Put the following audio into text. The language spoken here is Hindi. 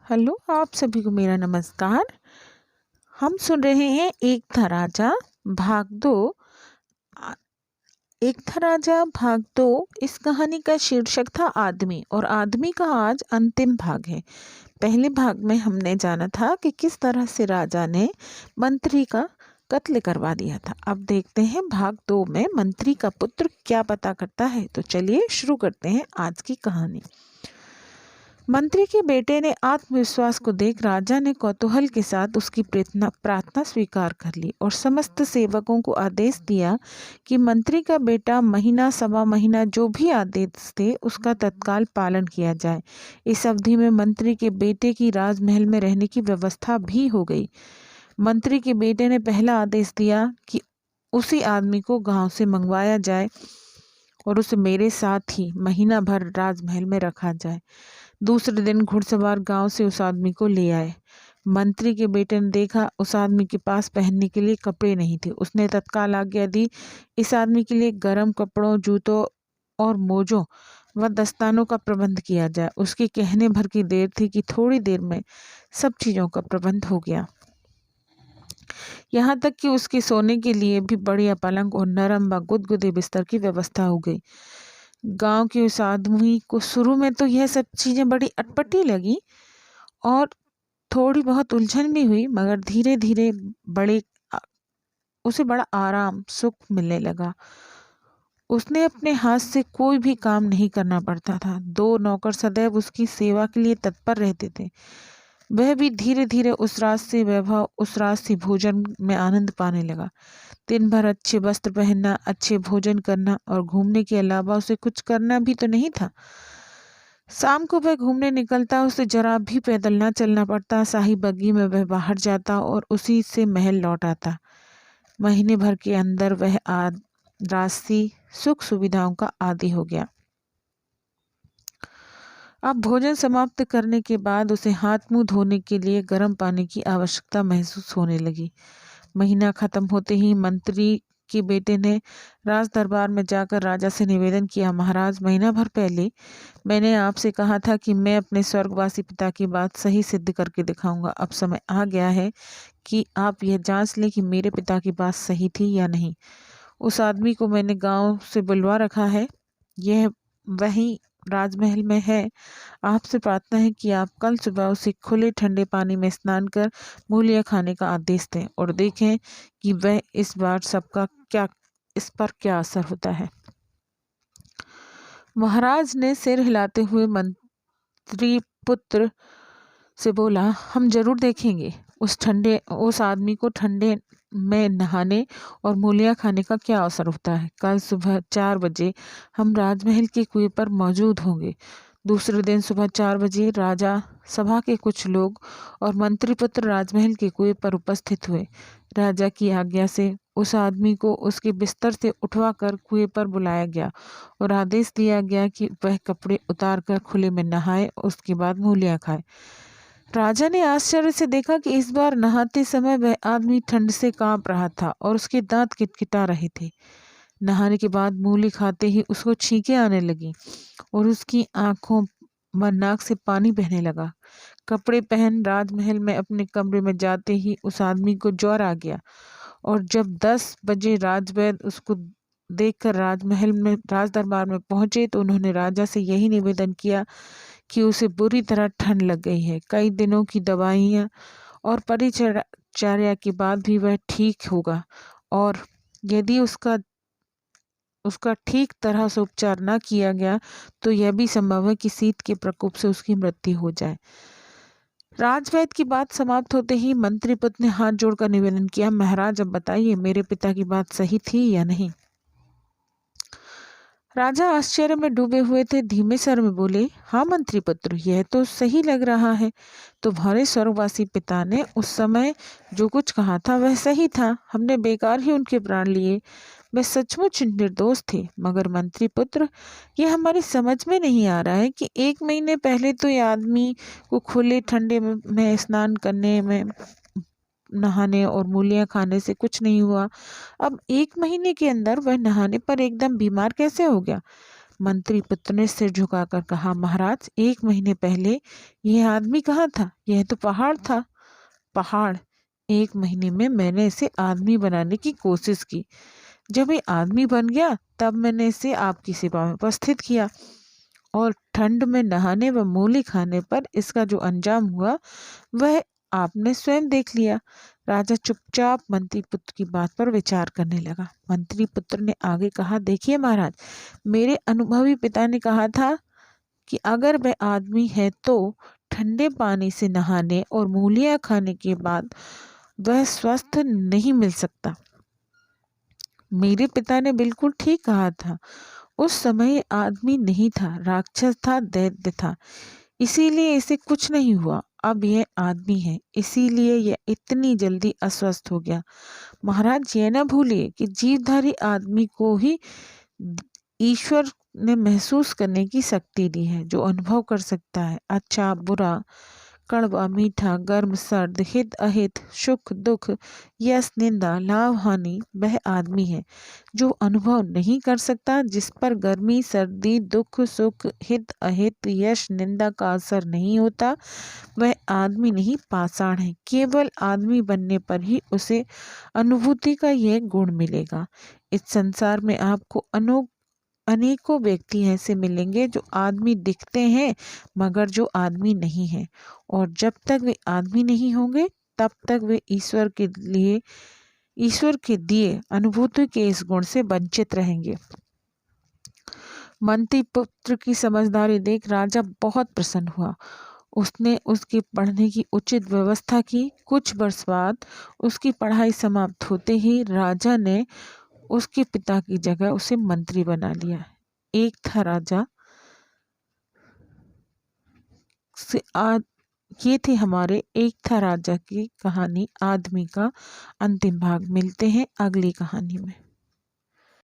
हेलो, आप सभी को मेरा नमस्कार। हम सुन रहे हैं एक था राजा भाग दो। आ- एक था राजा भाग दो। इस कहानी का शीर्षक था आदमी, और आदमी का आज अंतिम भाग है। पहले भाग में हमने जाना था कि किस तरह से राजा ने मंत्री का कत्ल करवा दिया था। अब देखते हैं भाग 2 में मंत्री का पुत्र क्या पता करता है। तो चलिए शुरू करते हैं आज की कहानी। मंत्री के बेटे ने आत्मविश्वास को देख राजा ने कौतूहल के साथ उसकी प्रार्थना स्वीकार कर ली और समस्त सेवकों को आदेश दिया कि मंत्री का बेटा महीना सवा महीना जो भी आदेश थे उसका तत्काल पालन किया जाए। इस अवधि में मंत्री के बेटे की राजमहल में रहने की व्यवस्था भी हो गई। मंत्री के बेटे ने पहला आदेश दिया कि उसी आदमी को गांव से मंगवाया जाए और उसे मेरे साथ ही महीना भर राजमहल में रखा जाए। दूसरे दिन घुड़सवार गांव से उस आदमी को ले आए। मंत्री के बेटे ने देखा उस आदमी के पास पहनने के लिए कपड़े नहीं थे। उसने तत्काल आज्ञा दी, इस आदमी के लिए गर्म कपड़ों, जूतों और मोजों व दस्तानों का प्रबंध किया जाए। उसके कहने भर की देर थी कि थोड़ी देर में सब चीजों का प्रबंध हो गया। यहाँ तक कि उसके सोने के लिए भी बढ़िया पलंग और नरम व गुदगुदे बिस्तर की व्यवस्था हो गई। गांव के उस आदमी को शुरू में तो यह सब चीजें बड़ी अटपटी लगी और थोड़ी बहुत उलझन भी हुई, मगर धीरे धीरे बड़े उसे बड़ा आराम सुख मिलने लगा। उसने अपने हाथ से कोई भी काम नहीं करना पड़ता था। 2 नौकर सदैव उसकी सेवा के लिए तत्पर रहते थे। वह भी धीरे धीरे उस रात से वैभव, उस रात से भोजन में आनंद पाने लगा। दिन भर अच्छे वस्त्र पहनना, अच्छे भोजन करना और घूमने के अलावा उसे कुछ करना भी तो नहीं था। शाम को वह घूमने निकलता, उसे जरा भी पैदल ना चलना पड़ता। शाही बग्गी में वह बाहर जाता और उसी से महल लौट आता। महीने भर के अंदर वह राजसी सुख सुविधाओं का आदी हो गया। अब भोजन समाप्त करने के बाद उसे हाथ मुंह धोने के लिए गर्म पानी की आवश्यकता महसूस होने लगी। महीना खत्म होते ही मंत्री के बेटे ने राज दरबार में जाकर राजा से निवेदन किया, महाराज, महीना भर पहले मैंने आपसे कहा था कि मैं अपने स्वर्गवासी पिता की बात सही सिद्ध करके दिखाऊंगा। अब समय आ गया है कि आप यह जांच लें कि मेरे पिता की बात सही थी या नहीं। उस आदमी को मैंने गांव से बुलवा रखा है, यह वही राजमहल में है। आपसे प्रार्थना है कि आप कल सुबह उसे खुले ठंडे पानी में स्नान कर मूलियाँ खाने का आदेश दें और देखें कि वह इस बार इस पर क्या असर होता है। महाराज ने सिर हिलाते हुए मंत्री पुत्र से बोला, हम जरूर देखेंगे उस आदमी को ठंडे में नहाने और मूलियाँ खाने का क्या असर होता है। कल सुबह 4 बजे हम राजमहल के कुएं पर मौजूद होंगे। दूसरे दिन सुबह 4 बजे राजा, सभा के कुछ लोग और मंत्रीपुत्र राजमहल के कुएं पर उपस्थित हुए। राजा की आज्ञा से उस आदमी को उसके बिस्तर से उठवाकर कुएं पर बुलाया गया और आदेश दिया गया कि वह कपड़े उतार कर खुले में नहाए, उसके बाद मूलियाँ खाए। राजा ने आश्चर्य से देखा कि इस बार नहाते समय वह आदमी ठंड से कांप रहा था और उसके दांत किटकिटा रहे थे। नहाने के बाद मूली खाते ही उसको छींकें आने लगी और उसकी आंखों व नाक से पानी बहने लगा। कपड़े पहन राजमहल में अपने कमरे में जाते ही उस आदमी को ज्वर आ गया और जब 10 बजे राजवैद्य उसको देखकर राज दरबार में पहुंचे तो उन्होंने राजा से यही निवेदन किया कि उसे बुरी तरह ठंड लग गई है। कई दिनों की दवाइयाँ और परिचर्या के बाद भी वह ठीक होगा, और यदि उसका ठीक तरह से उपचार न किया गया तो यह भी संभव है कि शीत के प्रकोप से उसकी मृत्यु हो जाए। राजवैद्य की बात समाप्त होते ही मंत्रीपुत्र ने हाथ जोड़कर निवेदन किया, महाराज, अब बताइए मेरे पिता की बात सही थी या नहीं। राजा आश्चर्य में डूबे हुए थे, धीमे स्वर में बोले, हाँ मंत्रीपुत्र, यह तो सही लग रहा है। तुम्हारे स्वर्गवासी पिता ने उस समय जो कुछ कहा था वह सही था। हमने बेकार ही उनके प्राण लिए। वे सचमुच निर्दोष थे। मगर मंत्रीपुत्र, ये हमारी समझ में नहीं आ रहा है कि 1 महीने पहले तो ये आदमी को खुले ठंडे में स्नान करने में, नहाने और मूलियाँ खाने से कुछ नहीं हुआ। अब 1 महीने के अंदर वह नहाने पर एकदम बीमार कैसे हो गया। मंत्री पुत्र ने सिर झुकाकर कहा, महाराज 1 महीने पहले यह आदमी कहाँ था? यह तो पहाड़ था। पहाड़? 1 महीने में मैंने इसे आदमी बनाने की कोशिश की। जब ये आदमी बन गया तब मैंने इसे आपकी सेवा में उपस्थित किया और ठंड में नहाने व मूली खाने पर इसका जो अंजाम हुआ वह आपने स्वयं देख लिया। राजा चुपचाप मंत्री पुत्र की बात पर विचार करने लगा। मंत्री पुत्र ने आगे कहा, देखिए महाराज, मेरे अनुभवी पिता ने कहा था कि अगर वह आदमी है तो ठंडे पानी से नहाने और मूलियां खाने के बाद वह स्वस्थ नहीं मिल सकता। मेरे पिता ने बिल्कुल ठीक कहा था। उस समय आदमी नहीं था, राक्षस था, दैत्य था, इसीलिए इसे कुछ नहीं हुआ। अब यह आदमी है, इसीलिए यह इतनी जल्दी अस्वस्थ हो गया। महाराज, ये न भूलिए कि जीवधारी आदमी को ही ईश्वर ने महसूस करने की शक्ति दी है, जो अनुभव कर सकता है अच्छा बुरा, कड़वा मीठा, गर्म सर्द, हित अहित, सुख दुख, यश निंदा, लाभ हानि। वह आदमी है जो अनुभव नहीं कर सकता, जिस पर गर्मी सर्दी, दुख सुख, हित अहित, यश निंदा का असर नहीं होता। वह आदमी नहीं, पाषाण है। केवल आदमी बनने पर ही उसे अनुभूति का यह गुण मिलेगा। इस संसार में आपको अनेकों व्यक्ति ऐसे मिलेंगे जो आदमी दिखते हैं मगर जो आदमी नहीं है, और जब तक वे आदमी नहीं होंगे तब तक वे ईश्वर के दिए अनुभूति के इस गुण से वंचित रहेंगे। मंत्री पुत्र की समझदारी देख राजा बहुत प्रसन्न हुआ। उसने उसके पढ़ने की उचित व्यवस्था की। कुछ वर्ष बाद उसकी पढ़ाई समाप्त होते ही राजा ने उसके पिता की जगह उसे मंत्री बना लिया। एक था राजा से ये थी हमारे एक था राजा की कहानी आदमी का अंतिम भाग। मिलते हैं अगली कहानी में।